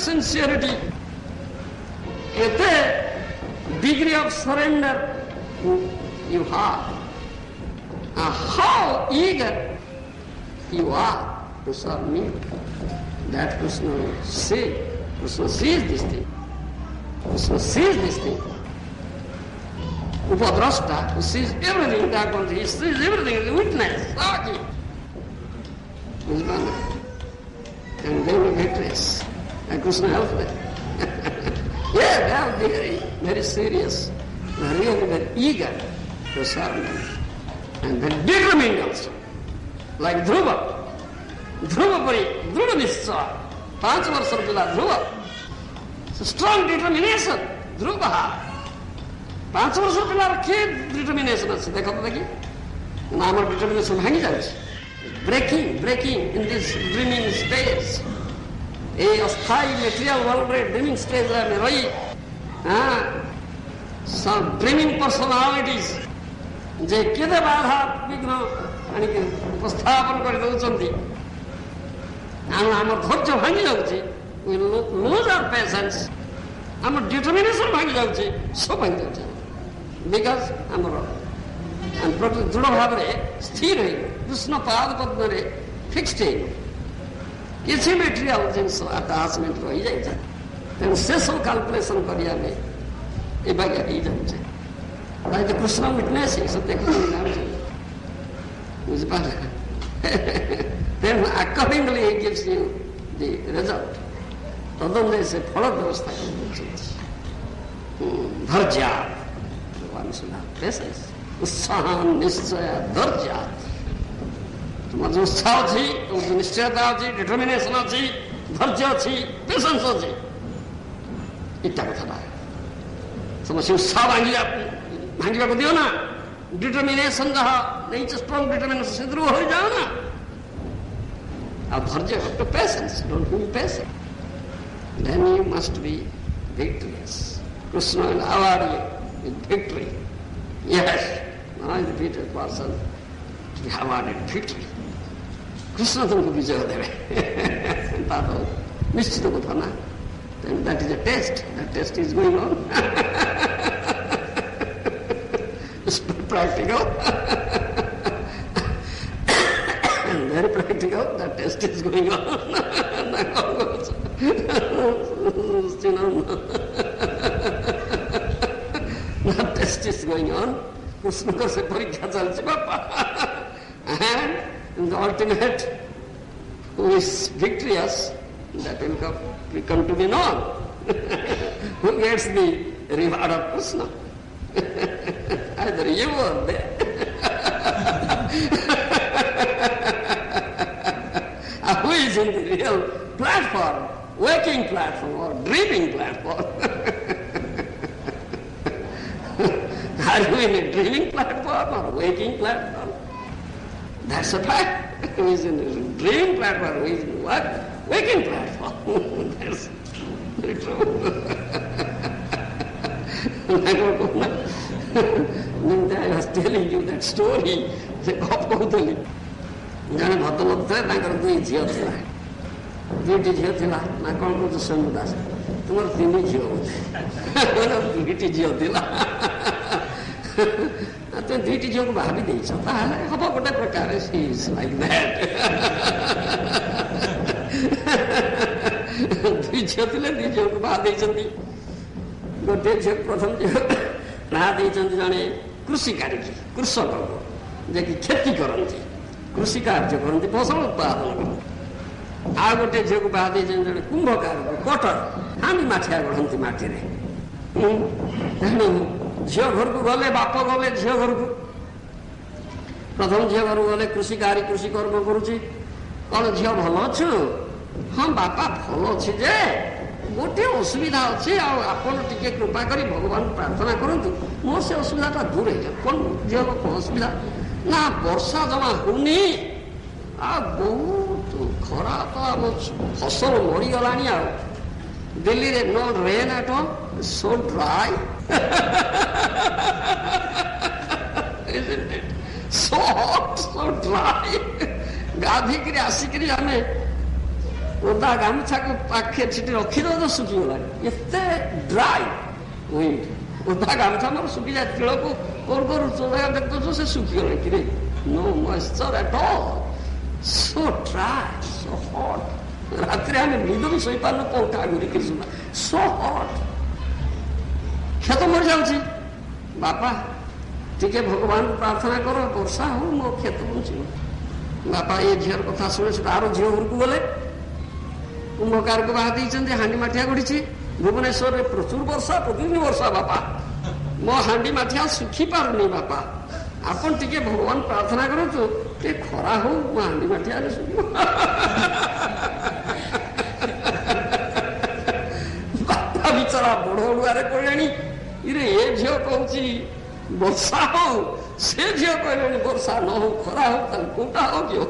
sincerity, a degree of surrender you have. How eager you are to serve me. That Krishna will see. Krishna sees this thing. Krishna sees this thing. Upadrashta, who sees everything that goes, he sees everything as a witness. Saki. And they were victorious. And Krishna helped them. Yeah, they are very, very serious. They are really very eager to serve me. And very determined also. Like Dhruva. Dhruvapuri, Dhruva Nishcha. 5 वर्षर पिला Dhruva. Strong determination. Dhruva. 5 वर्षर पिलार के determination ଅଛି ଦେଖନ୍ତୁ ଦେଖି ନା ଆମର determination ଭାଙ୍ଗି ଯାଉଛି breaking in this dreaming stage এই অস্থায়ী material world ରେ dreaming stage ରେ ଆମେ ରହି some dreaming personalities ଯେ କେତେ ବାଧା ବିଘ୍ନ ଆଣିକି ଉପସ୍ଥାପନ କରି ଦେଉଛନ୍ତି ଆମର ଧୈର୍ଯ୍ୟ ଭାଙ୍ଗି ଯାଉଛି we lose our patience ଆମର determination ଭାଙ୍ଗି ଯାଉଛି ସବୁ ଭାଙ୍ଗି ଯାଉଛି because ଆମର ଦୃଢ଼ ଭାବରେ ସ୍ଥିର ହେଇ କୃଷ୍ଣ ପାଦ ପଦ୍ମରେ ଫିକ୍ସଡ ହେଇ କିଛି ମେଟେରିଆଲ ଜିନିଷ ଆଟାଚମେଣ୍ଟ ରହିଯାଇଛି ତେଣୁ ସେସବୁ କାଲକୁଲେସନ କରିବା ଆମେ ଏ ବାଗିଆ ହେଇଯାଉଛି ତାହେଲେ କୃଷ୍ଣ ୱିଟନେସ୍ ଏସବୁ ଦେଖୁଛନ୍ତି ଜାଣୁଛନ୍ତି ବୁଝିପାରିଲେ then accordingly he gives you the result ତଦନୁଯାୟୀ ସେ ଫଳ ବ୍ୟବସ୍ଥା କରୁଛନ୍ତି ଧୈର୍ଯ୍ୟ patience, utsahan, nischaya, dharja. তোমার যে উৎসাহ আছে, তোমার যে নিশ্চয়তা আছে, ডিটারমিনেশন আছে, ধৈর্য আছে, পেশেন্স আছে, এটা কথা না। তোমার সে উৎসাহ ভাঙিବାକୁ দিও না। ডিটারমিনেশন যাহা নেইছে স্ট্রং ডিটারমিনেশন সেগুলো হয়ে যাও না। আর ধৈর্য একটু patience, don't be patient. Then you must be victorious. Krishna will award you with victory. Yes, now is the victorious person to be awarded victory. Krishna तुमको विजय देवे ता तो निश्चित কথা না then that is a test. That test is going on. It's practical. And very practical. That test is going on. That test is going on. Krishna se parikha chalche bapa. And the ultimate who is victorious, that will come to be known. Who gets the reward of Krishna? Either you or they. Who is in the real platform, waking platform or dreaming platform? Are you in a dreaming platform or waking platform? That's a fact. Who is in a dreaming platform? Who is in what? Waking platform. That's very true. I was telling you that story. ଜଣେ ଭଦ୍ରଲୋକ ଥିଲେ ତାଙ୍କର 2 ଝିଅ ଥିଲା 2ଟି ଝିଅ ଥିଲା ନା କଣ କହୁଛ ସୋମୁ ଦାସ ତୁମର 3 ଝିଅ 2ଟି ଝିଅ ଥିଲା ତୁମେ 2ଟି ଝିଅକୁ ଭାବି ଦେଇଛ ତାହେଲେ ହବ ଗୋଟେ ପ୍ରକାର ଲାଇକ୍ ଦ୍ୟାଟ୍ 2 ଝିଅ ଥିଲେ 2 ଝିଅକୁ ବାହା ଦେଇଛନ୍ତି ଗୋଟେ ଝିଅ ପ୍ରଥମ ଝିଅ ବାହା ଦେଇଛନ୍ତି ଜଣେ କୃଷିକାରୀକି କୃଷକକୁ ଯିଏକି କ୍ଷତି କରନ୍ତି କୃଷି କାର୍ଯ୍ୟ କରନ୍ତି ଫସଲ ଉତ୍ପାଦନ କରନ୍ତି ଆଉ ଗୋଟେ ଝିଅକୁ ବାହା ଦେଇଛନ୍ତି ଜଣେ କୁମ୍ଭକାରକୁ କଟର ହାଣ୍ଡି ମାଠିଆ ଗଢ଼ନ୍ତି ମାଟିରେ ତେଣୁ ଝିଅ ଘରକୁ ଗଲେ ବାପ ଗଲେ ଝିଅ ଘରକୁ ପ୍ରଥମ ଝିଅ ଘରକୁ ଗଲେ କୃଷିକାରୀ କୃଷି କର୍ମ କରୁଛି କଣ ଝିଅ ଭଲ ଅଛୁ ହଁ ବାପା ଭଲ ଅଛି ଯେ ଗୋଟିଏ ଅସୁବିଧା ଅଛି ଆଉ ଆପଣ ଟିକେ କୃପା କରି ଭଗବାନଙ୍କୁ ପ୍ରାର୍ଥନା କରନ୍ତୁ ମୋର ସେ ଅସୁବିଧାଟା ଦୂର ହେଇଯାଉ କଣ ଝିଅ କଣ ଅସୁବିଧା ନା ବର୍ଷା ଜମା ହଉନି ଆଉ ବହୁତ ଖରା ତ ଆମ ଫସଲ ମରିଗଲାଣି ଆଉ ଦିଲ୍ଲୀରେ no rain at all so dry so hot so dry ଗାଧିକିରି ଆସିକିରି ଆମେ ଓଦା ଗାମୁଛାକୁ ପାଖେ ସେଠି ରଖିଦେବ ତ ଶୁଖିଗଲାଣି, ଏତେ ଡ୍ରାଏ ୱିଣ୍ଡ। ଓଦା ଗାମୁଛା ମୋର ଶୁଖିଯାଏ, ତିଳକୁ କରୁ କରୁ ଦେଖୁଛୁ ସେ ଶୁଖିଗଲାଣି କିରେ, no moisture at all, so dry, so hot. ରାତିରେ ଆମେ ନିଦ ବି ଶୋଇପାରୁନୁ, ପଙ୍ଖା ଘୁରିକି ଶୁଣା, ସୋ ହଟ୍। କ୍ଷେତ ମରିଯାଉଛି, ବାପା ଟିକେ ଭଗବାନଙ୍କୁ ପ୍ରାର୍ଥନା କର ବର୍ଷା ହଉ ମୋ କ୍ଷେତ ବଞ୍ଚିବ। ବାପା ଏ ଝିଅର କଥା ଶୁଣେ, ସେଟା ଆର ଝିଅ ଘରକୁ ଗଲେ, କୁମ୍ଭକାରକୁ ବାହା ଦେଇଛନ୍ତି, ହାଣ୍ଡି ମାଠିଆ ଗଢିଛି, ଭୁବନେଶ୍ୱରରେ ପ୍ରଚୁର ବର୍ଷା, ପ୍ରତିଦିନ ବର୍ଷା, ବାପା ମୋ ହାଣ୍ଡି ମାଠିଆ ଶୁଖି ପାରୁନି, ବାପା ଆପଣ ଟିକେ ଭଗବାନ ପ୍ରାର୍ଥନା କରନ୍ତୁ ଟିକେ ଖରା ହଉ ମୋ ହାଣ୍ଡି ମାଠିଆରେ ଶୁଖିବ। ବାପା ବିଚରା ବଡ ଅଡୁଆରେ କହିଲେଣି, ଇରେ ଏ ଝିଅ କହୁଛି ବର୍ଷା ହଉ, ସେ ଝିଅ କହିଲେଣି ବର୍ଷା ନ ହଉ ଖରା ହଉ, ତାହେଲେ କୋଉଟା ହଉ ଝିଅ?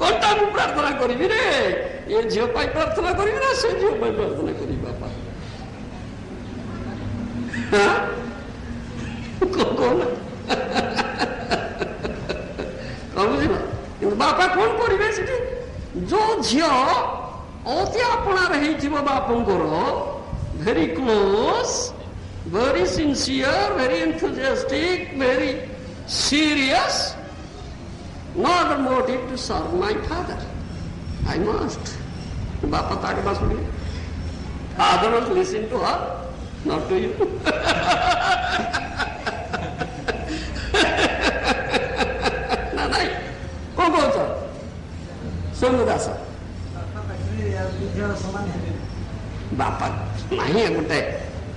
କଣଟା ମୁଁ ପ୍ରାର୍ଥନା କରିବି ରେ? ଏ ଝିଅ ପାଇଁ ପ୍ରାର୍ଥନା କରିବି ନା ସେ ଝିଅ ପାଇଁ ପ୍ରାର୍ଥନା କରିବି? ବାପା କହୁନା କଣ ବୁଝିଲ? କିନ୍ତୁ ବାପା କଣ କରିବେ ସେଠି? ଯୋଉ ଝିଅ ଅତି ଆପଣାର ହେଇଥିବ ବାପଙ୍କର, very close, very sincere, very enthusiastic, very serious, no other motive to serve my father. I must. Bapa tak mas budi. Father must listen to her, not to you. Na nai. Kau kau Sonu dasa. Bapa nahi gote.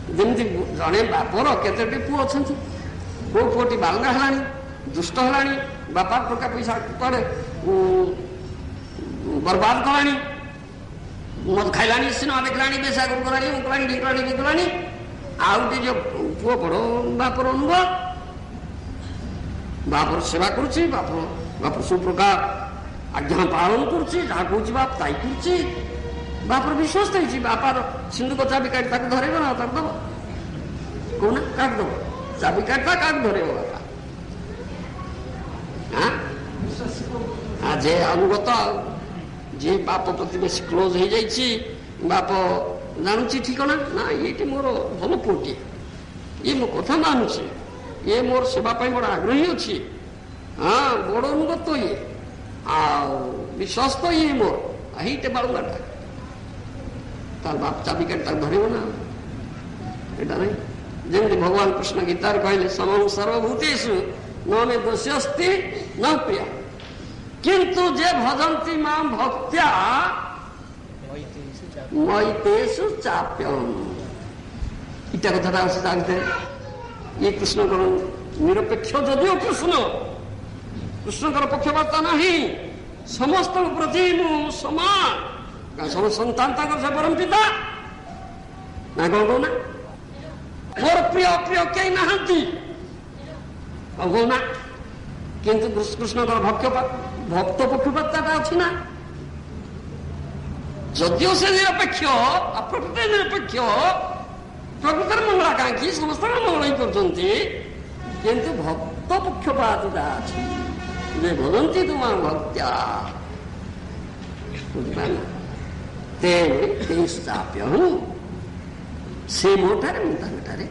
ଯେମିତି ଜଣେ ବାପର କେତୋଟି ପୁଅ ଅଛନ୍ତି, କୋଉ ପୁଅଟି ବାଳୁଙ୍ଗା ହେଲାଣି, ଦୁଷ୍ଟ ହେଲାଣି, ବାପା ଟଙ୍କା ପଇସା କୁଆଡେ ବର୍ବାଦ କଲାଣି, ମଦ ଖାଇଲାଣି, ସିନେମା ଦେଖିଲାଣି, ବେଶାଗୁରୁ କଲାଣି, ମୁକଲାଣି, ଢିଙ୍କଲାଣି, ବିକଲାଣି। ଆଉ ଗୋଟେ ଯୋଉ ପୁଅ ବଡ ବାପର ଅନୁଭବ, ବାପର ସେବା କରୁଛି, ବାପର ସବୁ ପ୍ରକାର ଆଜ୍ଞା ପାଳନ କରୁଛି, ଯାହା କହୁଛି ବାପ ତାଇ କରୁଛି, ବାପର ବିଶ୍ୱାସ ହେଇଛି, ବାପାର ସିନ୍ଦୁକ ଚାବି କାଟି ତାକୁ ଧରେଇବ ନା ତାକୁ ଦବ? କହୁନା କାହାକୁ ଦବ? ଚାବି କାଟିବା କାହାକୁ ଧରେଇବ ବାପା? ଯେ ଅନୁଗତ, ଯିଏ ବାପ ପ୍ରତି ବେଶୀ କ୍ଲୋଜ ହେଇଯାଇଛି, ବାପ ଜାଣୁଛି ଠିକଣା ନା ଏଇଠି ମୋର ଭଲ ପୁଅଟିଏ, ଇଏ ମୋ କଥା ମାନୁଛି, ଇଏ ମୋର ସେବା ପାଇଁ ବଡ ଆଗ୍ରହୀ ଅଛି, ହଁ ବଡ ଅନୁଗତ ଇଏ, ଆଉ ବିଶ୍ୱାସ ତ ଇଏ ମୋର, ଏଇଟେ ବାଳୁଙ୍ଗାଟା, ତାର ବାପ ଚାବି କାଟି ତାକୁ ଧରିବ ନା? ଏଇଟା ନାହିଁ। ଯେମିତି ଭଗବାନ କୃଷ୍ଣ ଗୀତାରେ କହିଲେ, ସମଂ ସର୍ବଭୂତେଷୁ ନ ମେ ଦୋଷ୍ୟସ୍ତି ନ ପ୍ରିୟ କିନ୍ତୁ ଯେ ଭଜନ୍ତି ମାଂ ଭକ୍ତ୍ୟା ମୈତେଷୁ ଚାପ୍ୟଂ। ଏଇଟା କଥାଟା ଅଛି ତା ଭିତରେ। ଇଏ କୃଷ୍ଣଙ୍କର ନିରପେକ୍ଷ, ଯଦିଓ କୃଷ୍ଣଙ୍କର ପକ୍ଷପାତ ନାହିଁ, ସମସ୍ତଙ୍କ ପ୍ରତି ମୁଁ ସମାନ, ସମସ୍ତ ସନ୍ତାନ ତାଙ୍କର ସେ ପରମ ପିତା ନା କଣ କହୁନା? ମୋର ପ୍ରିୟ ଅପ୍ରିୟ କେହି ନାହାନ୍ତି କହୁନା? କିନ୍ତୁ କୃଷ୍ଣଙ୍କର ଭକ୍ତ ପକ୍ଷପାତଟା ଅଛି ନା? ଯଦିଓ ସେ ନିରପେକ୍ଷ, ପ୍ରକୃତରେ ନିରପେକ୍ଷ, ପ୍ରକୃତରେ ମଙ୍ଗଳାକାଂକ୍ଷୀ, ସମସ୍ତଙ୍କର ମଙ୍ଗଳ ହିଁ କରୁଛନ୍ତି, କିନ୍ତୁ ଭକ୍ତ ପକ୍ଷପାତଟା ଅଛି, ଯେ ଭଜନ୍ତି ତୁମା ଭକ୍ତ୍ୟା, ବୁଝିପାରିଲ? ଚାପ୍ୟ ସେ ମୋଠାରେ ମୁଁ ତାଙ୍କଠାରେ,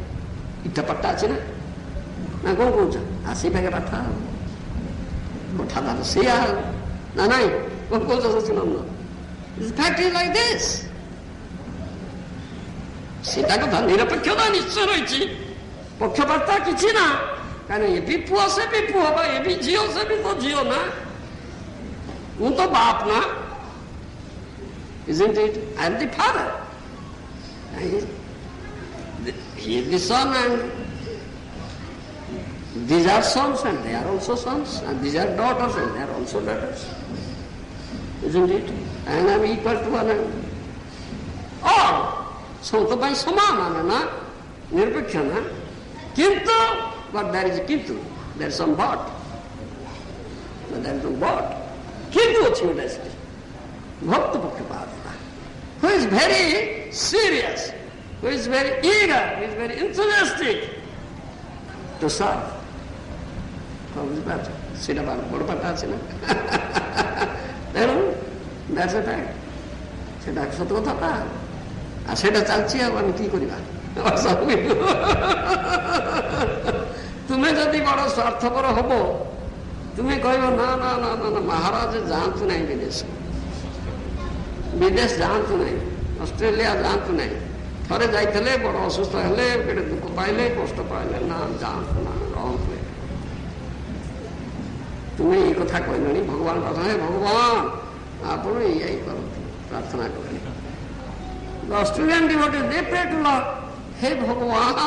ଇଟା ପାଠଟା ଅଛି ନା? ନା କଣ କହୁଛ? ସେଇ ପାଖେ ପାଠ ପଠା ଦାନ ସେଇଆ ନା ନାଇଁ? କଣ କହୁଛ Sachinanda? Fact is like this. ସେଟା କଥା ନିରପେକ୍ଷତା ନିଶ୍ଚୟ ରହିଛି, ପକ୍ଷପାତ କିଛି ନା, କାରଣ ଏ ବି ପୁଅ ସେ ବି ପୁଅ, ବା ଏ ବି ଝିଅ ସେ ବି ତ ଝିଅ ନା, ମୁଁ ତ ବାପ ନା, isn't it? I am the father. He is the son, and these are sons and they are also sons, and these are daughters and they are also daughters, isn't it? And I am equal to one another. All ସମସ୍ତ ପାଇଁ ସମାନ ଆମେ ନା, ନିରପେକ୍ଷ ନା, କିନ୍ତୁ but there is a କିନ୍ତୁ, there is some but, there is no but, କିନ୍ତୁ ଅଛି ଗୋଟେ ସେଠି ଭକ୍ତ ପକ୍ଷପାତ, who is very serious, who is very eager, who is very enthusiastic to serve. ବୁଝିପାରୁଛ? ସେଇଟା ବଡ଼ ପାଠ ଅଛି ନା? ତେଣୁ সেটা সত্য কথাটা। আর সেটা চালছি, আর আমি কি করিবা? তুমি যদি বড় স্বার্থপর হব, তুমি কহিব না না না না না মহারাজ যাଆନ୍ତୁ ନାହିଁ ବିଦେଶ, ବିଦେଶ ଯାଆନ୍ତୁ ନାହିଁ, ଅଷ୍ଟ୍ରେଲିଆ ଯାଆନ୍ତୁ ନାହିଁ। ଥରେ ଯାଇଥିଲେ, ବଡ ଅସୁସ୍ଥ ହେଲେ, କେତେ ଦୁଃଖ ପାଇଲେ, କଷ୍ଟ ପାଇଲେ, ନା ଯାଆନ୍ତୁ ନା, ରହନ୍ତୁ। ତୁମେ ଏଇ କଥା କହିଲଣି, ଭଗବାନ ପ୍ରାର୍ଥନା, ଭଗବାନ ଆପଣ ଏଇ କରନ୍ତୁ, ପ୍ରାର୍ଥନା କଲେଣି। ଅଷ୍ଟ୍ରେଲିଆନ ଡିଭୋଟି ଦେ ପ୍ରେ ଟୁ ଲର୍ଡ, ହେ ଭଗବାନ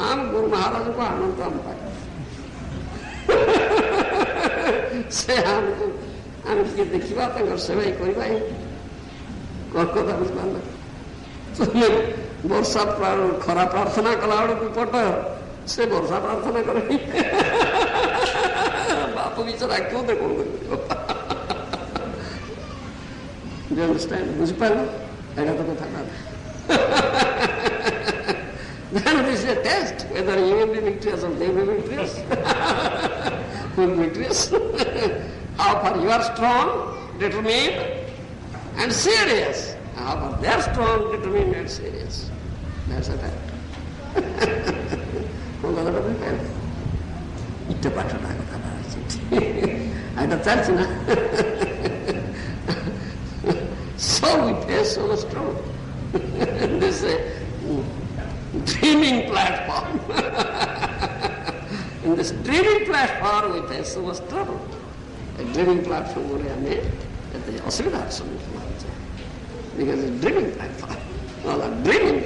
ଆମ ଗୁରୁ ମହାରାଜଙ୍କୁ ଆଣନ୍ତୁ ଆମ ପାଖରେ। ସେ ଆମକୁ ଆମେ ଟିକେ ଦେଖିବା, ତାଙ୍କର ସେବା କରିବା। କଥା ବୁଝିପାରିଲ? ତୁମେ ବର୍ଷା ଖରା ପ୍ରାର୍ଥନା କଲା ବେଳକୁ ପଟ ସେ ବର୍ଷା ପ୍ରାର୍ଥନା କରେ, ବାପ ବିଚରା କେଉଁତେ କଣ କରିପାରିବ? ବୁଝିପାରିଲ? ଏଇଟା ତ କଥାଟା। Then this is a test whether you will be victorious or they will be victorious. Who will be victorious? How far you are strong, determined, and serious. How far they are strong, determined, and serious. That's a fact. ଇଟେ ପାଠଟା କଥା ଏଇଟା ଚାଲିଛି ନା। So we face so much trouble. This dreaming platform. In this dreaming platform we face so much trouble. A dreaming platform where I made at the Osirida because it's dreaming platform. Well, dreaming.